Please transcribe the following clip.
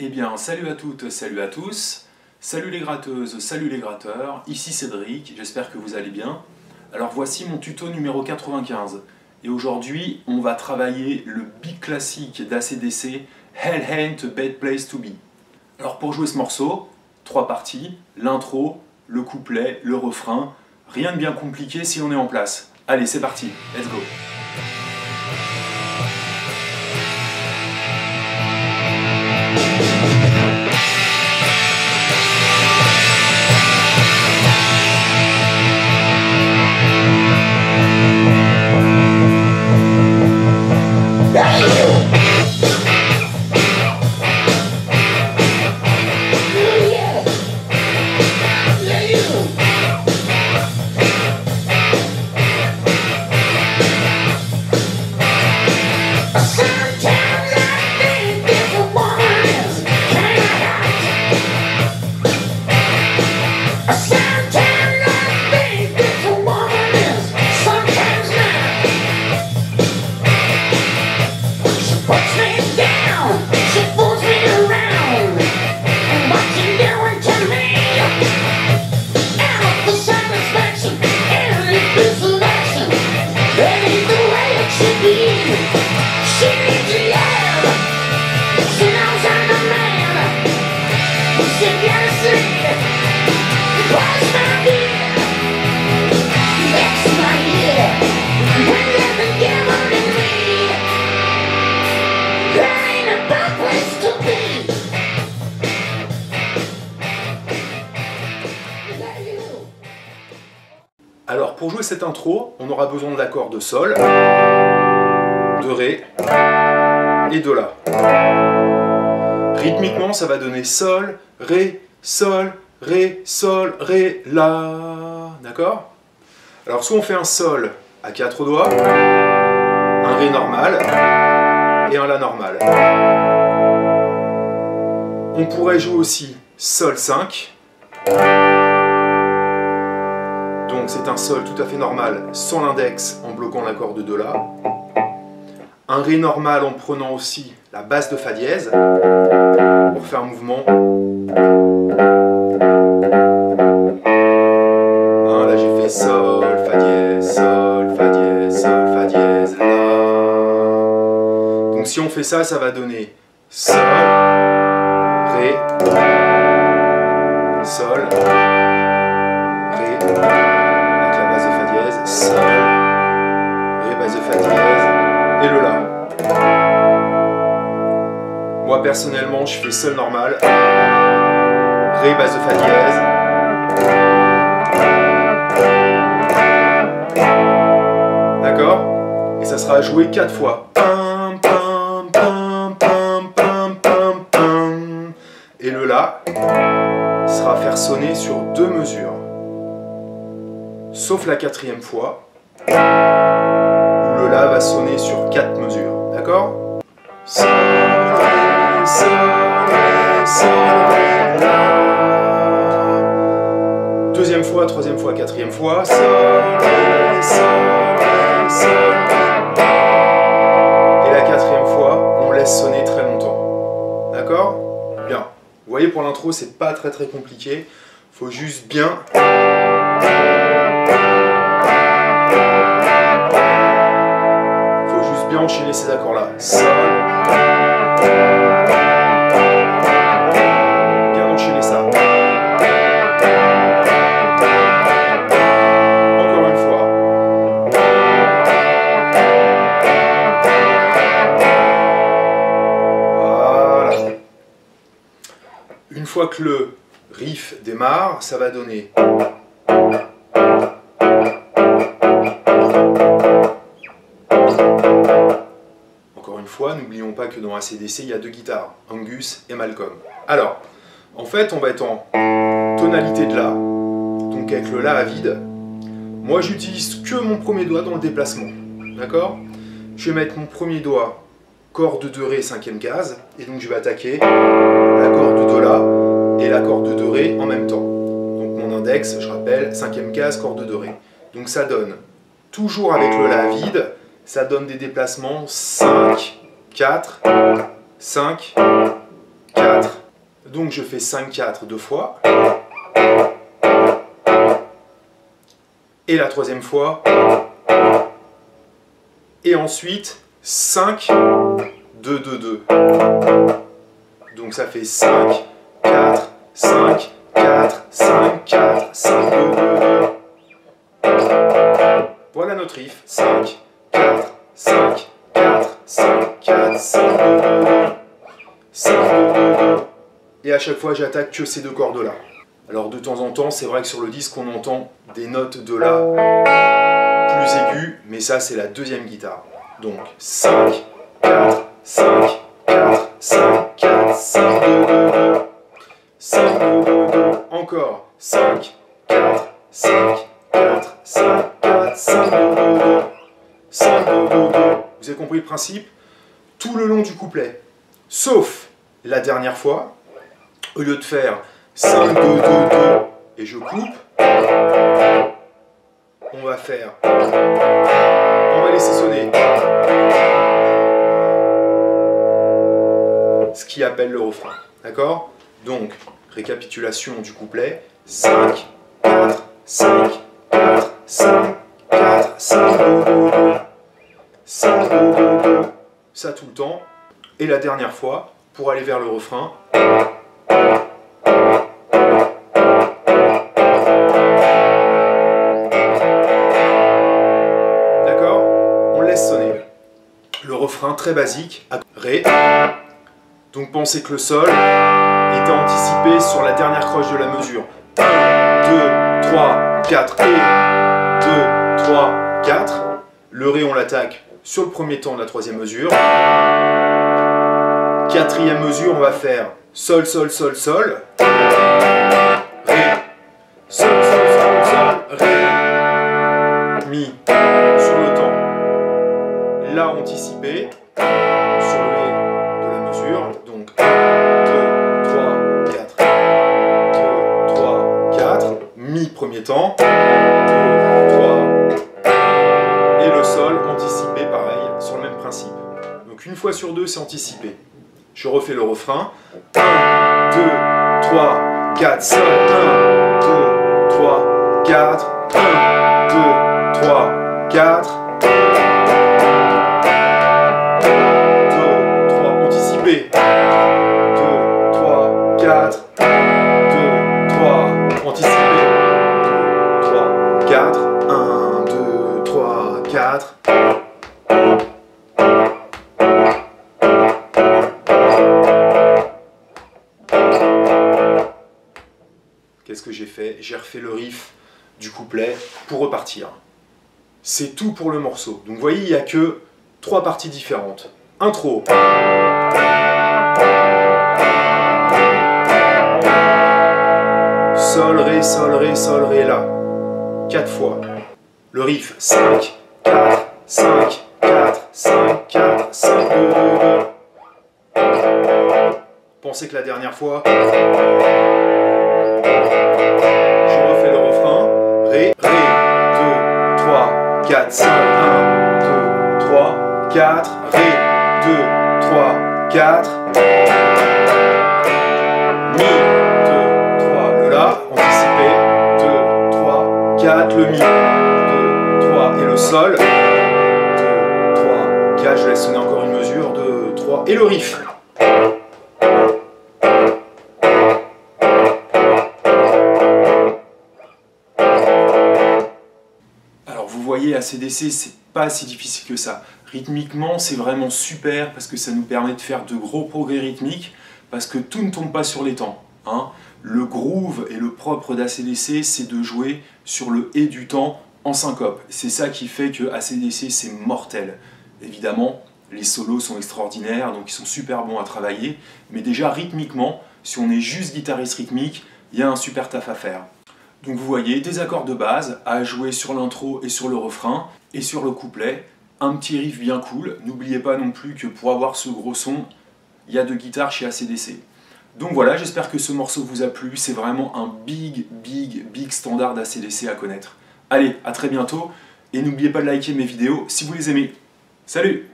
Eh bien, salut à toutes, salut à tous, salut les gratteuses, salut les gratteurs, ici Cédric, j'espère que vous allez bien. Alors voici mon tuto numéro 95, et aujourd'hui on va travailler le big classique d'ACDC, Hell Ain't a Bad Place to Be. Alors pour jouer ce morceau, 3 parties, l'intro, le couplet, le refrain, rien de bien compliqué si on est en place. Allez, c'est parti, let's go! Alors pour jouer cette intro, on aura besoin de l'accord de Sol, de Ré et de La. Rythmiquement, ça va donner Sol, Ré, Sol, Ré, Sol, Ré, La. D'accord? Alors soit on fait un Sol à 4 doigts, un Ré normal et un La normal. On pourrait jouer aussi Sol 5. Donc c'est un Sol tout à fait normal sans l'index en bloquant l'accord de Do La. Un Ré normal en prenant aussi la basse de Fa dièse pour faire un mouvement. Là j'ai fait Sol, Fa dièse, Sol, Fa dièse, Sol, Fa dièse, La. Donc si on fait ça, ça va donner Sol, Ré, Sol, Ré, avec la basse de Fa dièse, Sol, Ré, basse de Fa dièse, et le La. Moi personnellement, je fais Sol normal, Ré, basse de Fa dièse, d'accord? Et ça sera joué 4 fois. Pam, pam, pam, pam, pam, pam, pam. Et le La sera faire sonner sur 2 mesures. Sauf la 4e fois, où le La va sonner sur 4 mesures. D'accord? Sol, Ré, Sol, Ré, Sol, Ré, La. 2e fois, 3e fois, 4e fois. Sol, Ré, Sol, Ré, Sol, Ré. Et la 4e fois, on laisse sonner très longtemps. D'accord? Bien. Vous voyez, pour l'intro, c'est pas très compliqué. Faut juste bien... bien enchaîner ces accords-là. Sol. Bien enchaîner ça. Encore une fois. Voilà. Une fois que le riff démarre, ça va donner... N'oublions pas que dans ACDC, il y a 2 guitares, Angus et Malcolm. Alors, en fait, on va être en tonalité de La, donc avec le La à vide. Moi, j'utilise que mon premier doigt dans le déplacement, d'accord? Je vais mettre mon premier doigt, corde de Ré, 5e case, et donc je vais attaquer l'accord de Do La et l'accord de Do Ré en même temps. Donc mon index, je rappelle, 5e case, corde de Ré. Donc ça donne, toujours avec le La vide, ça donne des déplacements 5, 4, 5, 4, Donc je fais 5-4 deux fois. Et la troisième fois. Et ensuite 5, 2, 2, 2. Donc ça fait 5, 4, 5, 4, 5, 4, 5, 2, 2, 2. Voilà notre riff. 5, 4, 5, 4, 5, 4, 5, 2, 2, 2. 5, 2, 2, 2. Et à chaque fois, j'attaque que ces deux cordes-là. Alors de temps en temps, c'est vrai que sur le disque, on entend des notes de La plus aiguës, mais ça, c'est la deuxième guitare. Donc 5, 4, 5, 4, 5, 4, 5, 2, 2, 2. 5, 2, 2, 2. Encore 5, 4, 5, 4, 5, 4, 5, 2, 2, 2. 5, 2, 2, 2. Vous avez compris le principe? Tout le long du couplet. Sauf la dernière fois, au lieu de faire 5, 2, 2, 2 et je coupe, on va faire, on va laisser sonner ce qui appelle le refrain. D'accord? Donc, récapitulation du couplet. 5, 4, 5, 4, 5, 4, 5, 2, 2, 2. 5, 2, 2, 2. Ça tout le temps. Et la dernière fois, pour aller vers le refrain. D'accord? On laisse sonner. Le refrain très basique, Ré. Donc pensez que le Sol était anticipé sur la dernière croche de la mesure. 1, 2, 3, 4 et 2, 3, 4. Le Ré, on l'attaque sur le premier temps de la troisième mesure. Quatrième mesure, on va faire Sol, Sol, Sol, Sol. Ré. Sol, Sol, Sol, Sol, Ré. Mi. Sur le temps. La anticipé. Sur le Ré de la mesure. Donc 1, 2, 3, 4. 2, 3, 4. Mi premier temps. 2, 3. Et le Sol anticipé pareil, sur le même principe. Donc une fois sur deux, c'est anticipé. Je refais le refrain. 1, 2, 3, 4, Sol. 1, 2, 3, 4. 1, 2, 3, 4. 2, 3, anticipé. 2, 3, 4. 2, 3, anticipé. 2, 3, 4. 1, 2, 3, 4. Qu'est-ce que j'ai fait? J'ai refait le riff du couplet pour repartir. C'est tout pour le morceau. Donc vous voyez, il n'y a que 3 parties différentes. Intro. Sol, Ré, Sol, Ré, Sol, Ré, La. 4 fois. Le riff. 5, 4, 5, 4, 5, 4, 5, 2, 2, 2. Pensez que la dernière fois... Je refais le refrain. Ré, Ré, 2, 3, 4, 5, 1, 2, 3, 4. Ré, 2, 3, 4. Mi, 2, 3, le La, anticipé. 2, 3, 4, le Mi. 2, 3, et le Sol. 2, 3, 4, je laisse sonner encore une mesure. 2, 3, et le riff. ACDC, c'est pas si difficile que ça. Rythmiquement, c'est vraiment super parce que ça nous permet de faire de gros progrès rythmiques parce que tout ne tombe pas sur les temps. Hein. Le groove et le propre d'ACDC, c'est de jouer sur le et du temps en syncope. C'est ça qui fait que ACDC, c'est mortel. Évidemment, les solos sont extraordinaires, donc ils sont super bons à travailler, mais déjà rythmiquement, si on est juste guitariste rythmique, il y a un super taf à faire. Donc vous voyez, des accords de base à jouer sur l'intro et sur le refrain, et sur le couplet, un petit riff bien cool. N'oubliez pas non plus que pour avoir ce gros son, il y a de guitare chez ACDC. Donc voilà, j'espère que ce morceau vous a plu, c'est vraiment un big standard d'ACDC à connaître. Allez, à très bientôt, et n'oubliez pas de liker mes vidéos si vous les aimez. Salut!